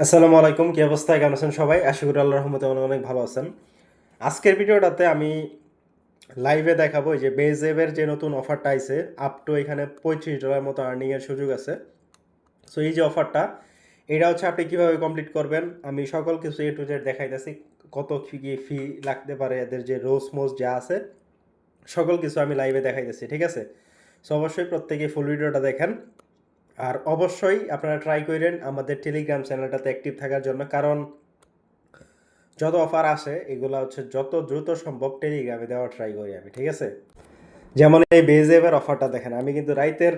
আসসালামু আলাইকুম, কি অবস্থা, কেমন আছেন সবাই? আশা করি আল্লাহর রহমতে অনেক অনেক ভালো আছেন। আজকের ভিডিওটাতে আমি লাইভে দেখাবো এই যে বেজেবের যে নতুন অফারটা আইছে, আপ টু এখানে $35 মতো আর্নিংয়ের সুযোগ আছে। সো এই যে অফারটা, এটা হচ্ছে আপনি কিভাবে কমপ্লিট করবেন, আমি সকল কিছু এ টু জেড দেখাইতেছি। কত কি ফি লাগতে পারে, এদের যে রোজ মোজ যা আছে সকল কিছু আমি লাইভে দেখাইতেছি, ঠিক আছে? সো অবশ্যই প্রত্যেকে ফুল ভিডিওটা দেখেন। আর অবশ্যই আপনারা ট্রাই করেন আমাদের টেলিগ্রাম চ্যানেলটাতে অ্যাক্টিভ থাকার জন্য, কারণ যত অফার আসে এগুলো হচ্ছে যত দ্রুত সম্ভব টেলিগ্রামে দেওয়ার ট্রাই করি আমি, ঠিক আছে? যেমন এই বেজেবের অফারটা দেখেন, আমি কিন্তু রাইতের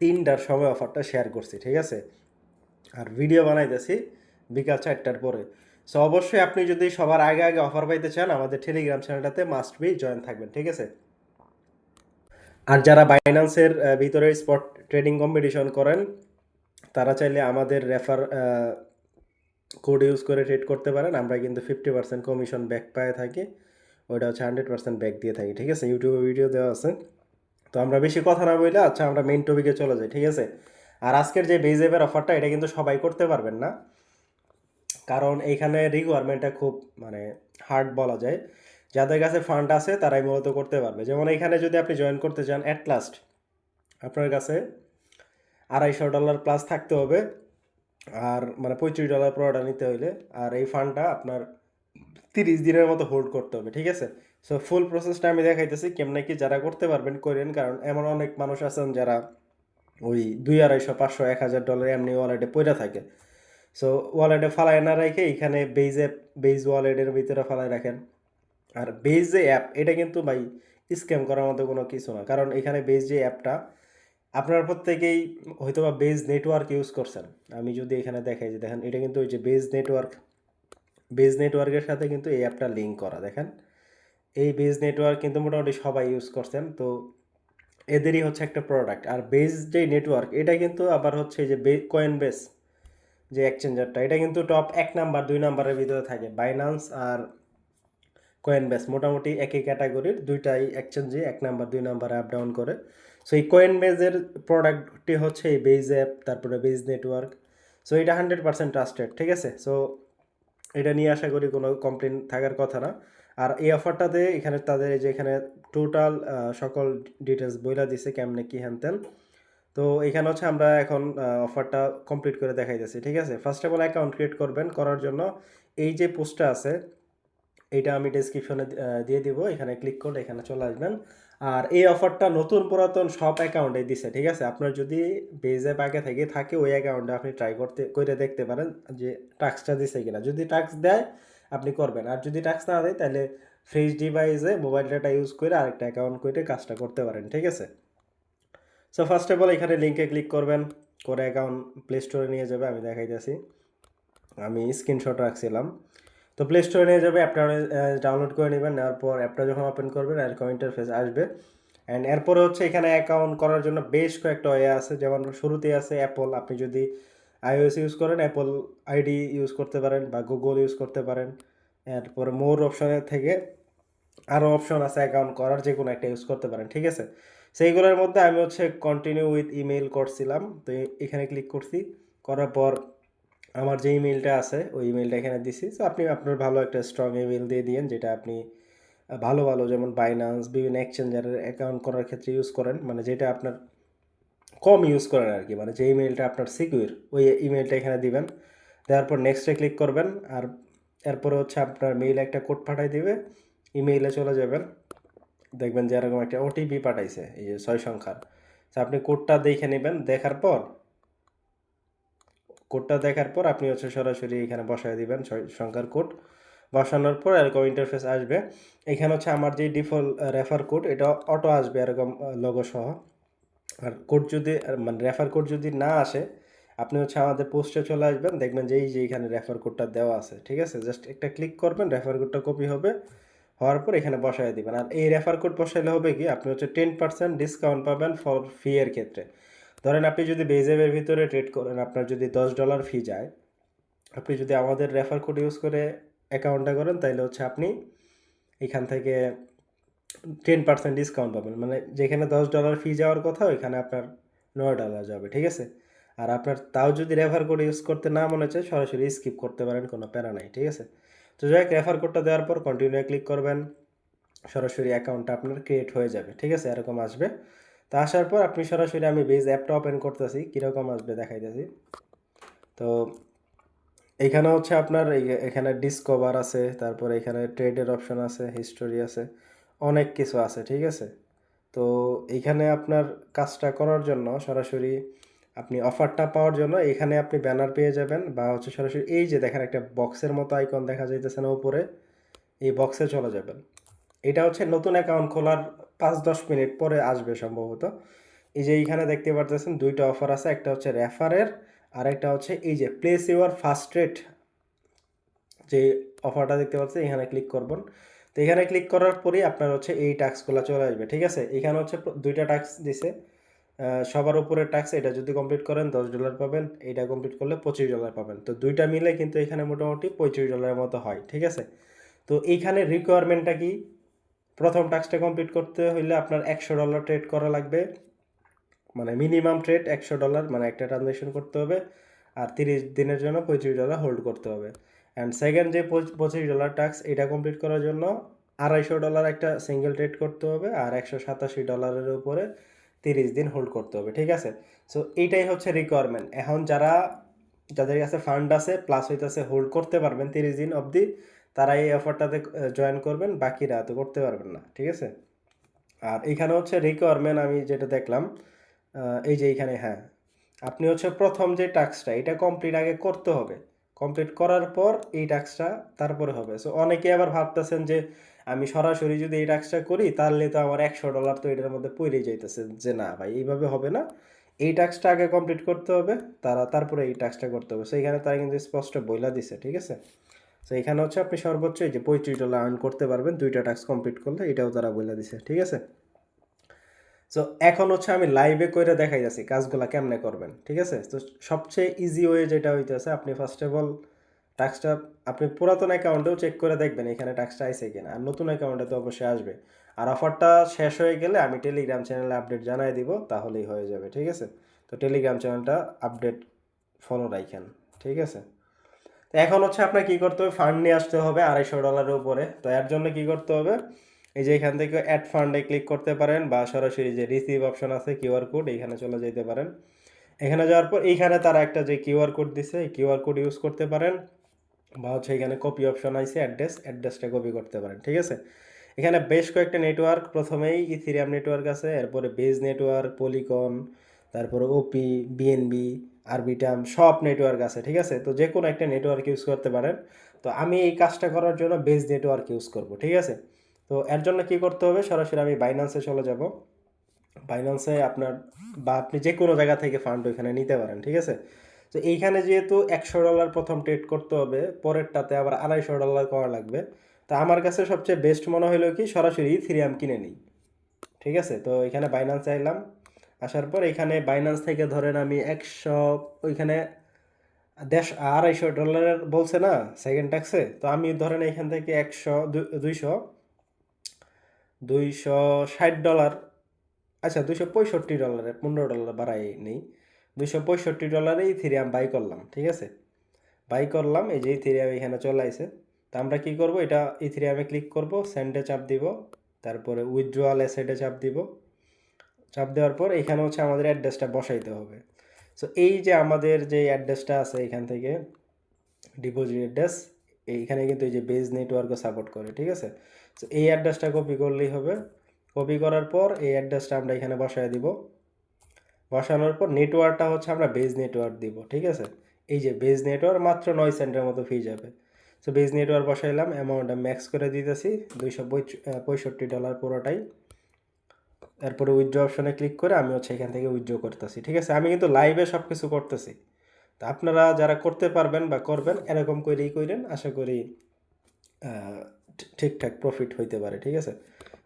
3টার সময় অফারটা শেয়ার করছি, ঠিক আছে? আর ভিডিও বানাইতেছি বিকাল 4টার পরে। সো অবশ্যই আপনি যদি সবার আগে আগে অফার পাইতে চান আমাদের টেলিগ্রাম চ্যানেলটাতে মাস্ট বি জয়েন থাকবেন, ঠিক আছে? আর যারা বাইন্যান্সের ভিতরে স্পট ট্রেডিং কম্পিটিশন করেন তারা চাইলে আমাদের রেফার কোড ইউজ করে ট্রেড করতে পারেন। আমরা কিন্তু 50% কমিশন ব্যাক পায়ে থাকি, ওইটা হচ্ছে 100% ব্যাক দিয়ে থাকি, ঠিক আছে? ইউটিউবে ভিডিও দেওয়া আছে। তো আমরা বেশি কথা না বললে আচ্ছা আমরা মেইন টপিকে চলে যাই, ঠিক আছে? আর আজকের যে বেজেবের অফারটা এটা কিন্তু সবাই করতে পারবেন না, কারণ এইখানে রিকোয়ারমেন্টটা খুব মানে হার্ড বলা যায়। যাদের কাছে ফান্ড আছে তারাই মূলত করতে পারবে। যেমন এখানে যদি আপনি জয়েন করতে চান, অ্যাট লাস্ট আপনার কাছে $250 প্লাস থাকতে হবে। আর মানে $35 পুরোটা নিতে হইলে। আর এই ফান্ডটা আপনার 30 দিনের মতো হোল্ড করতে হবে, ঠিক আছে? সো ফুল প্রসেসটা আমি দেখাইতেছি কেমনে কি যারা করতে পারবেন করেন, কারণ এমন অনেক মানুষ আছেন যারা ওই 200, 250, 1,000 $1,000 এমনি ওয়ালেটে পড়ে থাকে। সো ওয়ালেটে ফালায় না রেখে এখানে বেজ ওয়ালেটের ভিতরে ফালায় রাখেন। আর বেজ যে অ্যাপ এটা কিন্তু ভাই স্ক্যাম করার মতো কোনো কিছু না, কারণ এখানে বেজ যে অ্যাপটা আপনারা প্রত্যেকেই হয়তোবা বেজ নেটওয়ার্ক ইউজ করছেন। আমি যদি এখানে দেখাই যে দেখেন, এটা কিন্তু ওই যে বেজ নেটওয়ার্কের সাথে কিন্তু এই অ্যাপটা লিঙ্ক করা, দেখেন। এই বেজ নেটওয়ার্ক কিন্তু মোটামুটি সবাই ইউজ করছেন, তো এদেরই হচ্ছে একটা প্রোডাক্ট। আর বেজ যে নেটওয়ার্ক এটা কিন্তু আবার হচ্ছে যে কয়েন বেস যে এক্সচেঞ্জারটা, এটা কিন্তু টপ 1 নাম্বার 2 নাম্বারের ভিতরে থাকে। বাইন্যান্স আর কয়েন বেস মোটামুটি একই ক্যাটাগরির, দুইটাই এক্সচেঞ্জে 1 নাম্বার 2 নাম্বারে আপ ডাউন করে। সো এই কয়েন বেজের প্রোডাক্টটি হচ্ছে এই বেজ অ্যাপ, তারপরে বেজ নেটওয়ার্ক। সো এটা 100% ট্রাস্টেড, ঠিক আছে? সো এটা নিয়ে আশা করি কোনো কমপ্লেন থাকার কথা না। আর এই অফারটাতে এখানে তাদের এই যে এখানে টোটাল সকল ডিটেলস বইলা দিছে কেমনে কি হ্যানত্যান। তো এখানে হচ্ছে আমরা এখন অফারটা কমপ্লিট করে দেখাইতেছি, ঠিক আছে? First of all account create করবেন, করার জন্য এই যে পোস্টটা আছে এইটা আমি ডেসক্রিপশনে দিয়ে দিব, এখানে ক্লিক করলে এখানে চলে আসবেন। আর এই অফারটা নতুন পুরাতন সব অ্যাকাউন্টে দিছে, ঠিক আছে? আপনার যদি বেজ অ্যাপ আগে থেকে থাকে ওই অ্যাকাউন্টে আপনি ট্রাই করে দেখতে পারেন যে টাস্কটা দিছে কিনা। যদি টাস্ক দেয় আপনি করবেন, আর যদি টাস্ক না দেয় তাহলে ফ্রেশ ডিভাইসে মোবাইল ডাটা ইউজ করে আরেকটা অ্যাকাউন্ট করে কাজটা করতে পারেন, ঠিক আছে? সো ফার্স্ট অফ অল এখানে লিঙ্কে ক্লিক করবেন, করে অ্যাকাউন্ট প্লে স্টোরে নিয়ে যাবে। আমি দেখাইতেছি, আমি স্ক্রিনশট রাখছিলাম। তো প্লে স্টোরে নিয়ে যাবে, অ্যাপটা ডাউনলোড করে নেবেন। নেওয়ার পর অ্যাপটা যখন ওপেন করবেন এরকম ইন্টারফেস আসবে। অ্যান্ড এরপরে হচ্ছে এখানে অ্যাকাউন্ট করার জন্য বেশ কয়েকটা ওয়ে আছে। যেমন শুরুতেই আছে অ্যাপল, আপনি যদি iOS ইউজ করেন অ্যাপল আইডি ইউজ করতে পারেন বা গুগল ইউজ করতে পারেন। এরপরে মোর অপশনের থেকে আরও অপশন আছে অ্যাকাউন্ট করার, যে কোনো একটা ইউজ করতে পারেন, ঠিক আছে? সেইগুলোর মধ্যে আমি হচ্ছে কন্টিনিউ উইথ ইমেল করছিলাম, তো এখানে ক্লিক করছি। করার পর আমার যে ইমেলটা আছে ওই ইমেলটা এখানে দিছি। সো আপনি আপনার ভালো একটা স্ট্রং ইমেল দিয়ে দিয়েন, যেটা আপনি ভালো ভালো যেমন বাইন্যান্স বিভিন্ন এক্সচেঞ্জারের অ্যাকাউন্ট করার ক্ষেত্রে ইউজ করেন, মানে যেটা আপনার কম ইউজ করেন আর কি, মানে যে ইমেলটা আপনার সিকিউর ওই ইমেলটা এখানে দিবেন। দেওয়ার পর নেক্সটে ক্লিক করবেন। আর এরপরে হচ্ছে আপনার মেইলে একটা কোড পাঠাই দিবে, ইমেইলে চলে যাবেন। দেখবেন যে এরকম একটা ওটিপি পাঠাইছে, এই যে 6 সংখ্যার। তো আপনি কোডটা দেখে নেবেন, কোডটা দেখার পর আপনি হচ্ছে সরাসরি এখানে বসায় দিবেন 6 সংখ্যার কোড। বসানোর পর এরকম ইন্টারফেস আসবে। এখানে হচ্ছে আমার যে ডিফল্ট রেফার কোড এটা অটো আসবে এরকম লোগো সহ। আর কোড যদি মানে রেফার কোড যদি না আসে আপনি হচ্ছে আমাদের পোস্টে চলে আসবেন, দেখবেন যে এই যে এখানে রেফার কোডটা দেওয়া আছে, ঠিক আছে? জাস্ট একটা ক্লিক করবেন, রেফার কোডটা কপি হবে, হওয়ার পর এখানে বসায় দিবেন। আর এই রেফার কোড বসাইলে হবে কি, আপনি হচ্ছে 10% ডিসকাউন্ট পাবেন ফর ফি এর ক্ষেত্রে। ধরেন আপনি যদি বেজেবের ভিতরে ট্রেড করেন, আপনার যদি $10 ফি যায়, আপনি যদি আমাদের রেফার কোড ইউজ করে অ্যাকাউন্টটা করেন তাহলে হচ্ছে আপনি এখান থেকে 10% ডিসকাউন্ট পাবেন। মানে যেখানে $10 ফি যাওয়ার কথা ওইখানে আপনার $9 যাবে, ঠিক আছে? আর আপনার তাও যদি রেফার কোড ইউজ করতে না মনে চায় সরাসরি স্কিপ করতে পারেন, কোনো প্যারা নাই, ঠিক আছে। তো যাই হোক, রেফার কোডটা দেওয়ার পর কন্টিনিউ ক্লিক করবেন, সরাসরি অ্যাকাউন্টটা আপনার ক্রিয়েট হয়ে যাবে, ঠিক আছে, এরকম আসবে। তো আসার পর আপনি সরাসরি, আমি বেজ অ্যাপটা ওপেন করতেছি, কীরকম আসবে দেখাইতেছি। তো এইখানে হচ্ছে আপনার এখানে ডিসকভার আছে, তারপরে এখানে ট্রেডের অপশন আছে, হিস্টোরি আছে, অনেক কিছু আছে, ঠিক আছে। তো এইখানে আপনার কাজটা করার জন্য সরাসরি আপনি অফারটা পাওয়ার জন্য এখানে আপনি ব্যানার পেয়ে যাবেন, বা হচ্ছে সরাসরি এই যে দেখেন একটা বক্সের মতো আইকন দেখা যাইতেছে না উপরে, এই বক্সে চলে যাবেন। এটা হচ্ছে নতুন অ্যাকাউন্ট খোলার 5-10 মিনিট পরে আসবে সম্ভবত। এই যে এইখানে দেখতে পারতেছেন দুইটা অফার আছে, একটা হচ্ছে রেফারের, আর একটা হচ্ছে এই যে প্লেস ইউর ফার্স্ট রেট, যে অফারটা দেখতে পাচ্ছেন, এখানে ক্লিক করবেন। তো এখানে ক্লিক করার পরেই আপনার হচ্ছে এই টাস্কগুলো চলে আসবে, ঠিক আছে। এখানে হচ্ছে দুইটা টাস্ক দিছে, সবার উপরের টাস্ক, এটা যদি কমপ্লিট করেন $10 পাবেন, এটা কমপ্লিট করলে $25 পাবেন। তো দুইটা মিলে কিন্তু এখানে মোটামুটি $25 মতো হয়, ঠিক আছে। তো এইখানে রিকোয়ারমেন্টটা কি, প্রথম টাস্কটা কমপ্লিট করতে হইলে আপনার $100 ট্রেড করা লাগবে, মানে মিনিমাম ট্রেড $100, মানে একটা ট্রানজ্যাকশন করতে হবে, আর 30 দিনের জন্য $25 হোল্ড করতে হবে। অ্যান্ড সেকেন্ড যে $25 টাস্ক, এটা কমপ্লিট করার জন্য $250 একটা সিঙ্গেল ট্রেড করতে হবে, আর $187 উপরে 30 দিন হোল্ড করতে হবে, ঠিক আছে। সো এইটাই হচ্ছে রিকোয়ারমেন্ট। এখন যাদের কাছে ফান্ড আছে প্লাস হইতেছে হোল্ড করতে পারবেন 30 দিন অবধি, তারা এই অফারটাতে জয়েন করবেন, বাকিরা তো করতে পারবেন না, ঠিক আছে। আর এইখানে হচ্ছে রিকোয়ারমেন্ট আমি যেটা দেখলাম, এই যে এইখানে, হ্যাঁ, আপনি হচ্ছে প্রথম যে টাস্কটা এটা কমপ্লিট আগে করতে হবে, কমপ্লিট করার পর এই টাস্কটা তারপরে হবে। সো অনেকে আবার ভাবতেছেন যে আমি সরাসরি যদি এই টাস্কটা করি তাহলে তো আমার $100 তো এটার মধ্যে পড়েই যাইতেছে, যে না ভাই এইভাবে হবে না, এই টাস্কটা আগে কমপ্লিট করতে হবে, তারপরে এই টাস্কটা করতে হবে। সো এখানে তারা কিন্তু স্পষ্ট বইলা দিছে, ঠিক আছে। সো এখানে হচ্ছে আপনি সর্বোচ্চ এই যে $25 আর্ন করতে পারবেন দুইটা টাস্ক কমপ্লিট করলে, এটাও তারা বইলা দিছে, ঠিক আছে। সো এখন হচ্ছে আমি লাইভে কইরা দেখাই যাচ্ছি কাজগুলা কেমনে করবেন, ঠিক আছে। তো সবচেয়ে ইজি ওয়ে যেটা হইতেছে, আপনি ফার্স্ট অফ অল টাস্কটা আপনি পুরাতন অ্যাকাউন্টেও চেক করে দেখবেন এখানে টাস্কটা আইছে কিনা, আর নতুন অ্যাকাউন্টে তো অবশ্যই আসবে। আর অফারটা শেষ হয়ে গেলে আমি টেলিগ্রাম চ্যানেলে আপডেট জানাই দিব, তাহলেই হয়ে যাবে, ঠিক আছে। তো টেলিগ্রাম চ্যানেলটা আপডেট ফলো রাখেন, ঠিক আছে। তো এখন হচ্ছে আপনার কি করতে হবে, ফান্ড নিয়ে আসতে হবে $250 উপরে। তো এর জন্য কি করতে হবে, এই যে এখান থেকে অ্যাড ফান্ডে ক্লিক করতে পারেন, বা সরাসরি যে রিসিভ অপশন আছে কিউআর কোড, এখানে চলে যেতে পারেন। এখানে যাওয়ার পর এইখানে তারা একটা যে কিউআর কোড দিছে, এই কিউআর কোড ইউজ করতে পারেন, বা হচ্ছে এখানে কপি অপশন আছে, অ্যাড্রেসটা কপি করতে পারেন, ঠিক আছে। এখানে বেশ কয়েকটা নেটওয়ার্ক, প্রথমেই ইথিরিয়াম নেটওয়ার্ক আছে, এরপরে বেজ নেটওয়ার্ক, পলিকন, তারপরে ওপি, বিএনবি, আরবিটাম, সব নেটওয়ার্ক আছে, ঠিক আছে। তো যে কোনো একটা নেটওয়ার্ক ইউজ করতে পারেন। তো আমি এই কাজটা করার জন্য বেজ নেটওয়ার্ক ইউজ করব, ঠিক আছে। তো এর জন্য কি করতে হবে, সরাসরি আমি বাইন্যান্সে চলে যাব। বাইন্যান্সে আপনার, বা আপনি যে কোনো জায়গা থেকে ফান্ড ওইখানে নিতে পারেন, ঠিক আছে। তো এইখানে যেহেতু $100 প্রথম ট্রেড করতে হবে, পরেরটাতে আবার $250 করা লাগবে। তো আমার কাছে সবচেয়ে বেস্ট মনে হলো কি সরাসরি ইথিরিয়াম কিনে নিই, ঠিক আছে। তো এখানে বাইন্যান্সে এলাম, আসার পর এখানে বাইন্যান্স থেকে ধরেন আমি 100, ওইখানে $250 বলছে না সেকেন্ড ট্যাক্সে, তো আমি ধরেন এখান থেকে 100, 200, $260, আচ্ছা $265, $15 বাড়াই নেই, $265 ইথেরিয়াম বাই করলাম, ঠিক আছে। বাই করলাম, এই যে ইথেরিয়াম এখানে চলে আসে। তো আমরা কি করব, এটা ইথেরিয়ামে ক্লিক করব, সেন্ডে চাপ দিব, তারপরে উইথড্রয়াল অ্যাসেটে চাপ দিব। চাপ দেওয়ার পর এখানে হচ্ছে আমাদের অ্যাড্রেসটা বসাইতে হবে। সো এই যে আমাদের যে অ্যাড্রেসটা আছে এখান থেকে ডিপোজিট অ্যাড্রেস, এইখানে কিন্তু এই যে বেজ নেটওয়ার্কও সাপোর্ট করে, ঠিক আছে। সো এই অ্যাড্রেসটা কপি করলেই হবে। কপি করার পর এই অ্যাড্রেসটা আমরা এখানে বসায় দিব। বসানোর পর নেটওয়ার্কটা হচ্ছে আমরা বেজ নেটওয়ার্ক দিব, ঠিক আছে। এই যে বেজ নেটওয়ার্ক মাত্র 9 সেন্টের মতো ফি যাবে। সো বেজ নেটওয়ার্ক বসাইলাম, অ্যামাউন্টটা ম্যাক্স করে দিতেছি $265 পুরোটাই। তারপরে উইথড্র অপশনে ক্লিক করে আমি হচ্ছে এখান থেকে উইথড্র করতেছি, ঠিক আছে। আমি কিন্তু লাইভে সব কিছু করতেছি। তা আপনারা যারা করতে পারবেন বা করবেন এরকম করেই করেন, আশা করি ঠিকঠাক প্রফিট হইতে পারে, ঠিক আছে।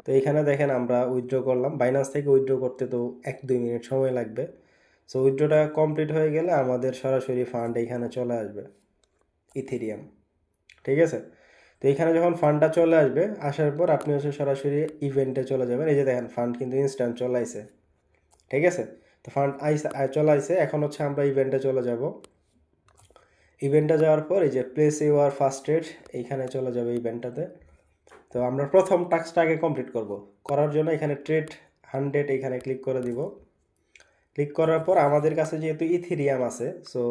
তো এইখানে দেখেন আমরা উইথড্র করলাম, বাইন্যান্স থেকে উইথড্র করতে তো 1-2 মিনিট সময় লাগবে। সো উইথড্রটা কমপ্লিট হয়ে গেলে আমাদের সরাসরি ফান্ড এইখানে চলে আসবে, ইথেরিয়াম, ঠিক আছে। তো এইখানে যখন ফান্ডটা চলে আসবে, আসার পর আপনি হচ্ছে সরাসরি ইভেন্টে চলে যাবেন। এই যে দেখেন ফান্ড কিন্তু ইনস্ট্যান্ট চলে আসে, ঠিক আছে। তো ফান্ড চলে আসছে। এখন হচ্ছে আমরা ইভেন্টে চলে যাব। ইভেন্টে যাওয়ার পর এই যে প্লেস ইউর ফার্স্ট ট্রেড, এইখানে চলে যাবে ইভেন্টটাতে। তো আমরা প্রথম টাস্কটা আগে কমপ্লিট করব। করার জন্য এখানে ট্রেড 100 এখানে ক্লিক করে দিব। ক্লিক করার পর আমাদের কাছে যেহেতু ইথিরিয়াম আছে, সো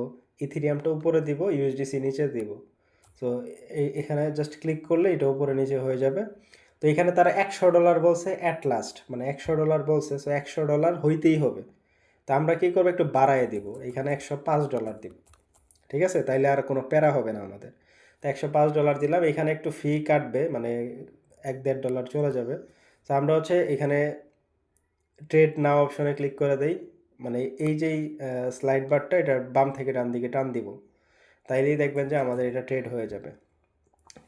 ইথিরিয়ামটা উপরে দিব, ইউএসডিসি নিচে দিব। সো এখানে জাস্ট ক্লিক করলে এটা উপরে নিচে হয়ে যাবে। তো এখানে তারা $100 বলছে অ্যাট লাস্ট, মানে $100 বলছে, সো $100 হইতেই হবে। তো আমরা কী করবো, একটু বাড়ায় দিব, এখানে $105 দিব। ঠিক আছে, তাইলে আর কোনো প্যারা হবে না আমাদের। তো $105 দিলাম। এখানে একটু ফি কাটবে, মানে $1-1.5 চলে যাবে। তো আমরা হচ্ছে এখানে ট্রেড নাও অপশনে ক্লিক করে দেই, মানে এই যেই স্লাইড বারটা এটা বাম থেকে ডান দিকে টান দিব, তাইলেই দেখবেন যে আমাদের এটা ট্রেড হয়ে যাবে।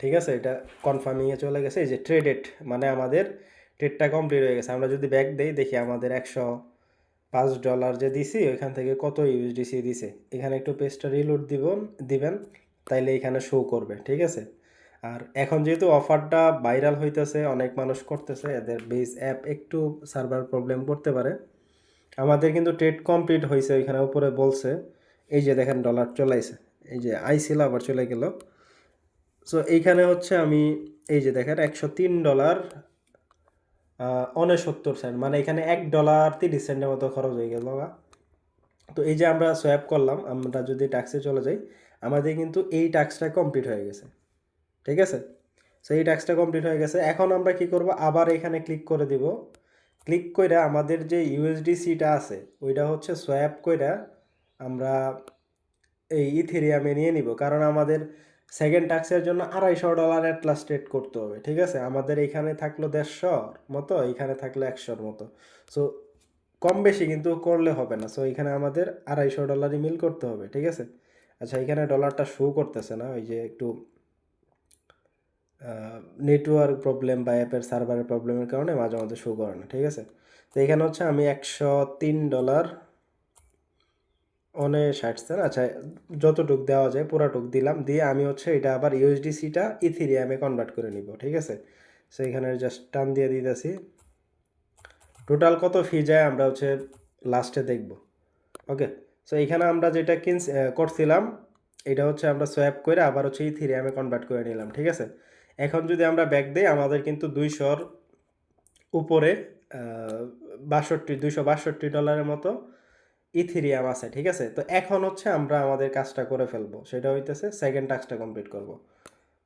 ঠিক আছে, এটা কনফার্মিংয়ে চলে গেছে। এই যে ট্রেডেড, মানে আমাদের ট্রেডটা কমপ্লিট হয়ে গেছে। আমরা যদি ব্যাক দেই, দেখি আমাদের $105 যে দিছি ওইখান থেকে কত ইউএসডিসি দিছে। এখানে একটু পেজটা রিলোড দিবেন, তাইলে এখানে শো করবে। ঠিক আছে, আর এখন যেহেতু অফারটা ভাইরাল হইতেছে, অনেক মানুষ করতেছে, এদের বেস অ্যাপ একটু সার্ভার প্রবলেম করতে পারে। আমাদের কিন্তু ট্রেড কমপ্লিট হয়েছে, ওইখানে উপরে বলছে। এই যে দেখেন ডলার চলে আইছে, এই যে আইছিল আবার চলে গেল। সো এইখানে হচ্ছে আমি এই যে দেখেন $103 $69, মানে এখানে $1.30 মতো খরচ হয়ে গেল। তো এই যে আমরা সোয়াপ করলাম, আমরা যদি ট্যাক্সে চলে যাই, আমাদের কিন্তু এই ট্যাক্সটা কমপ্লিট হয়ে গেছে। ঠিক আছে, সো এই ট্যাক্সটা কমপ্লিট হয়ে গেছে। এখন আমরা কি করব, আবার এখানে ক্লিক করে দিব। ক্লিক করে আমাদের যে ইউএসডিসিটা আছে ওইটা হচ্ছে সোয়াপ কইরা আমরা এই ইথেরিয়ামে নিয়ে নিব, কারণ আমাদের সেকেন্ড টাস্কের জন্য $250 অ্যাট লাস্ট ট্রেড করতে হবে। ঠিক আছে, আমাদের এইখানে থাকলো 150 মতো, এইখানে থাকলো 100 মতো। সো কম বেশি কিন্তু করলে হবে না। সো এখানে আমাদের $250 মিল করতে হবে। ঠিক আছে, আচ্ছা এখানে ডলারটা শো করতেছে না, ওই যে একটু নেটওয়ার্ক প্রবলেম বা অ্যাপের সার্ভারের প্রবলেমের কারণে মাঝে মাঝে শো করে না। ঠিক আছে, তো এখানে হচ্ছে আমি $103 $60, আচ্ছা যতটুক দেওয়া যায় পুরাটুক দিলাম, দিয়ে আমি হচ্ছে এটা আবার ইউএসডিসিটা ইথেরিয়ামে কনভার্ট করে নিব। ঠিক আছে, সো এখানে জাস্ট টান দিয়ে দিতেছি। টোটাল কত ফি যায় আমরা হচ্ছে লাস্টে দেখব। ওকে, সো এখানে আমরা যেটা করছিলাম এটা হচ্ছে আমরা সোয়াপ করে আবার হচ্ছে ইথেরিয়ামে কনভার্ট করে নিলাম। ঠিক আছে, এখন যদি আমরা ব্যাক দিই, আমাদের কিন্তু 200-র উপরে $262 মতো ইথেরিয়াম আছে। ঠিক আছে, তো এখন হচ্ছে আমরা আমাদের কাজটা করে ফেলবো, সেটা হইতেছে সেকেন্ড টাস্কটা কমপ্লিট করব।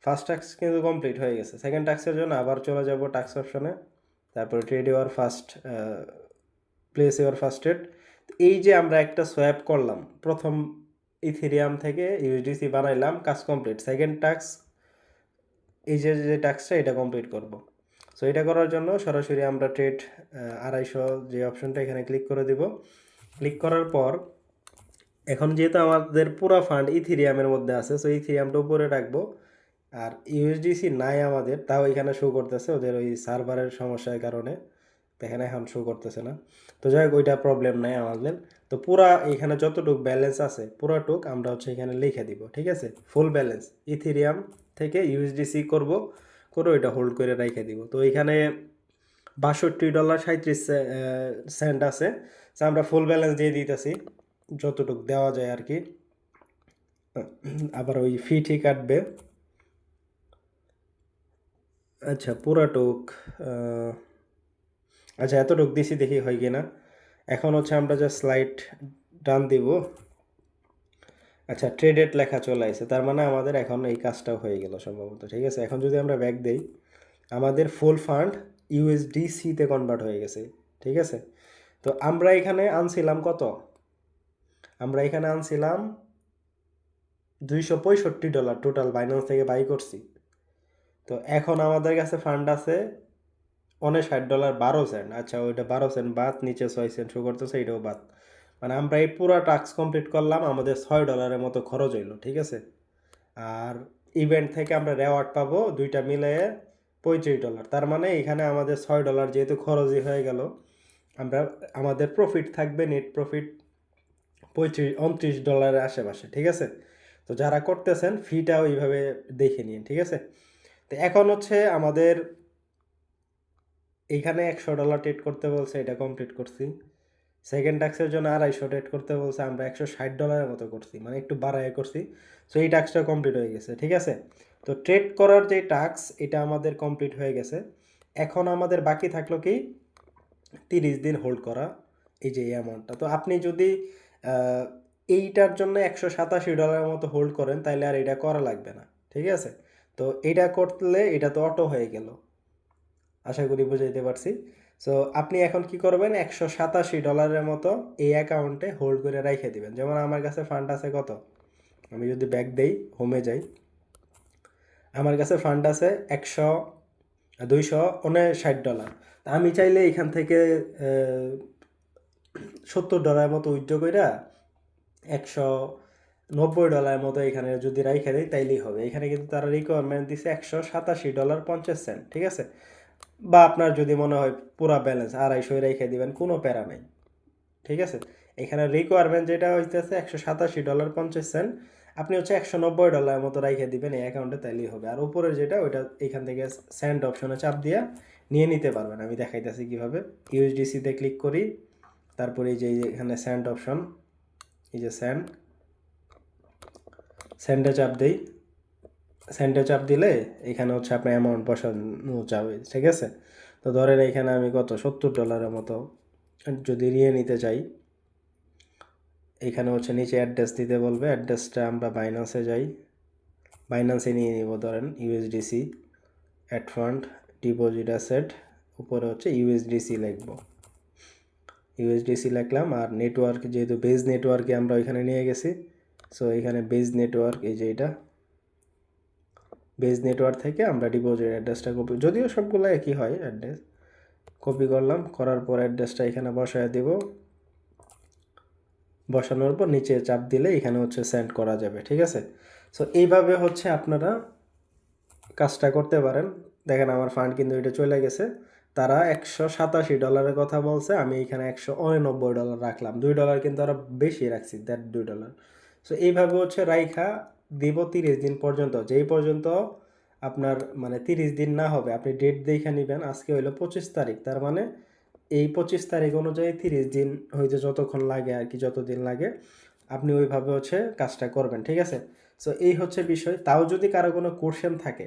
ফার্স্ট টাস্ক কিন্তু কমপ্লিট হয়ে গেছে, সেকেন্ড টাস্কের জন্য আবার চলে যাব টাস্ক অপশনে, তারপরে trade your first, place your first trade. এই যে আমরা একটা সোয়াপ করলাম, প্রথম ইথেরিয়াম থেকে ইউএসডিসি বানাইলাম, কাজ কমপ্লিট। সেকেন্ড টাস্ক, এই যে যে টাস্কটা এটা কমপ্লিট করব। সো এটা করার জন্য সরাসরি আমরা ট্রেড 250 যে অপশনটা এখানে ক্লিক করে দিব। ক্লিক করার পর এখন যেহেতু আমাদের পুরো ফান্ড ইথেরিয়ামের মধ্যে আছে, সো ইথেরিয়ামটা উপরে রাখবো। আর ইউএসডিসি নাই আমাদের, তাও এখানে শো করতেছে, ওদের ওই সার্ভারের সমস্যার কারণে এখানে এখন শো করতেছে না। তো যাই হোক, ওইটা প্রবলেম নাই আমাদের। তো পুরা এখানে যতটুক ব্যালেন্স আছে পুরাটুক আমরা হচ্ছে এখানে লিখে দিব। ঠিক আছে, ফুল ব্যালেন্স ইথেরিয়াম থেকে ইউএসডিসি করব, করে ওইটা হোল্ড করে রেখে দিব। তো এখানে $62.37 আছে। তো আমরা ফুল ব্যালেন্স দিয়ে দিতেছি, যতটুক দেওয়া যায় আর কি। আবার ওই ফি ঠিক কাটবে। আচ্ছা পুরাটুক, আচ্ছা এতটুক দিছি, দেখি হয় কি না। এখন হচ্ছে আমরা যা স্লাইড ডান দিব। আচ্ছা ট্রেডেড লেখা চলে আসছে, তার মানে আমাদের এখন এই কাজটাও হয়ে গেল সম্ভবত। ঠিক আছে, এখন যদি আমরা ব্যাক দেই, আমাদের ফুল ফান্ড ইউএসডিসিতে কনভার্ট হয়ে গেছে। ঠিক আছে, তো আমরা এখানে আনছিলাম কত, আমরা এখানে আনছিলাম $265 টোটাল বাইন্যান্স থেকে বাই করছি। তো এখন আমাদের কাছে ফান্ড আছে $59 12 সেন্ট। আচ্ছা ওইটা 12 সেন্ট বাদ, নিচে 6 সেন্ট শো করতেছে, এটাও বাদ। মানে আমরা এই পুরো টাস্ক কমপ্লিট করলাম, আমাদের $6 মতো খরচ হইলো। ঠিক আছে, আর ইভেন্ট থেকে আমরা রেওয়ার্ড পাবো দুইটা মিলে $35। তার মানে এখানে আমাদের $6 যেহেতু খরচই হয়ে গেল, আমরা আমাদের প্রফিট থাকবে, নেট প্রফিট $29 আশেপাশে। ঠিক আছে, তো যারা করতেছেন ফিটাও এইভাবে দেখে নিন। ঠিক আছে, তো এখন হচ্ছে আমাদের এইখানে $100 ট্রেড করতে বলছে, এটা কমপ্লিট করছি। সেকেন্ড টাস্কের জন্য 250 ট্রেড করতে বলছে, আমরা $160 মতো করছি, মানে একটু বাড়ায় করছি। সো এই টাস্কটা কমপ্লিট হয়ে গেছে, ঠিক আছে। তো ট্রেড করার যে টাস্ক এটা আমাদের কমপ্লিট হয়ে গেছে। এখন আমাদের বাকি থাকলো কি 30 দিন হোল্ড করা এই যে এই অ্যামাউন্টটা। তো আপনি যদি এইটার জন্য $187 মতো হোল্ড করেন তাহলে আর এটা করা লাগবে না, ঠিক আছে। তো এটা করলে এটা তো অটো হয়ে গেল, আশা করি বুঝাইতে পারছি। সো আপনি এখন কি করবেন, $187 মতো এই অ্যাকাউন্টে হোল্ড করে রেখে দিবেন। যেমন আমার কাছে ফান্ড আছে কত, আমি যদি ব্যাক দেই, হোমে যাই, আমার কাছে ফান্ড আছে $259। আমি চাইলে এখান থেকে $70 মতো উইথড্র কইরা $190 মতো এখানে যদি রাইখা দেয় তাইলেই হবে। এখানে কিন্তু তারা রিকোয়ারমেন্ট দিছে $187.50, ঠিক আছে। বা আপনার যদি মনে হয় পুরা ব্যালেন্স 250 রেখে দিবেন, কোনো প্যারা নেই, ঠিক আছে। এখানে রিকোয়ারমেন্ট যেটা হইতেছে $187.50, আপনি হচ্ছে $190 মতো রাইখে দিবেন এই অ্যাকাউন্টে, তাইলেই হবে। আর উপরের যেটা ওইটা এখান থেকে সেন্ড অপশনে চাপ দিয়ে নিয়ে নিতে পারবেন। আমি দেখাইতেছি কীভাবে। ইউএসডিসিতে ক্লিক করি, তারপরে এই যে এখানে সেন্ড অপশন, এই যে সেন্ডে চাপ দেই। সেন্ডে চাপ দিলে এখানে হচ্ছে আপনার অ্যামাউন্ট বসানো যাবে, ঠিক আছে। তো ধরেন এখানে আমি কত $70 মতো যদি নিয়ে নিতে চাই, এখানে হচ্ছে নিচে অ্যাড্রেস দিতে বলবে। অ্যাড্রেসটা আমরা বাইন্যান্সে যাই, বাইন্যান্সে নিয়ে নিব। ধরেন USDC add fund deposit asset, উপরে হচ্ছে ইউএসডিসি লিখব, ইউএসডিসি লিখলাম। আর নেটওয়ার্ক যেহেতু বেজ নেটওয়ার্কে আমরা ওইখানে নিয়ে গেছি, সো এখানে বেজ নেটওয়ার্ক, এই যে এটা বেজ নেটওয়ার্ক থেকে আমরা ডিপোজিট অ্যাড্রেসটা কপি, যদিও সবগুলো একই হয় অ্যাড্রেস, কপি করলাম। করার পর অ্যাড্রেসটা এখানে বসায় দেব, বসানোর পর নিচে চাপ দিলে এখানে হচ্ছে সেন্ড করা যাবে, ঠিক আছে। সো এইভাবে হচ্ছে আপনারা কাজটা করতে পারেন। দেখেন আমার ফান্ড কিন্তু এটা চলে গেছে। তারা $187 কথা বলছে, আমি এখানে $189 রাখলাম, $2 কিন্তু আরও বেশি রাখছি, দ্যাট $2। সো এইভাবে হচ্ছে রাইখা দিব 30 দিন পর্যন্ত, যেই পর্যন্ত আপনার মানে 30 দিন না হবে। আপনি ডেট দেখে নেবেন, আজকে হইলো 25 তারিখ, তার মানে এই 25 তারিখ অনুযায়ী 30 দিন হইতে যতক্ষণ লাগে আর কি, যতদিন লাগে আপনি ওইভাবে হচ্ছে কাজটা করবেন, ঠিক আছে। সো এই হচ্ছে বিষয়। তাও যদি কারো কোনো কোশ্চেন থাকে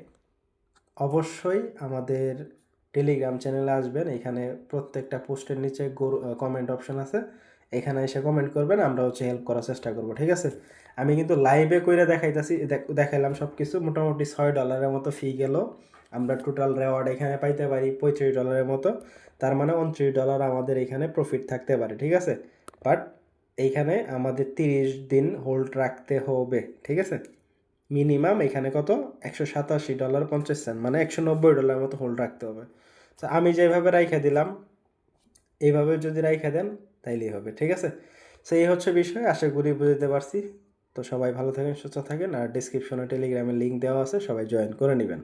অবশ্যই আমাদের টেলিগ্রাম চ্যানেলে আসবেন, এখানে প্রত্যেকটা পোস্টের নিচে কমেন্ট অপশন আছে, এখানে এসে কমেন্ট করবেন, আমরা হচ্ছে হেল্প করার চেষ্টা করব, ঠিক আছে। আমি কিন্তু লাইভে কইরা দেখাইতাছি, দেখাইলাম সব কিছু। মোটামুটি $6 মতো ফি গেল, আমরা টোটাল রেওয়ার্ড এখানে পাইতে পারি $35 মতো, তার মানে $29 আমাদের এখানে প্রফিট থাকতে পারে, ঠিক আছে। বাট এইখানে আমাদের 30 দিন হোল্ড রাখতে হবে, ঠিক আছে। মিনিমাম এখানে কত $187.50, মানে $190 মতো হোল্ড রাখতে হবে। তো আমি যেভাবে রাইখা দিলাম, এইভাবে যদি রাইখা দেন তাইলেই হবে, ঠিক আছে। সো এই হচ্ছে বিষয়, আশা করি বুঝতে পারছি। তো সবাই ভালো থাকেন, সুস্থ থাকেন, আর ডিসক্রিপশনে টেলিগ্রামের লিঙ্ক দেওয়া আছে, সবাই জয়েন করে নেবেন।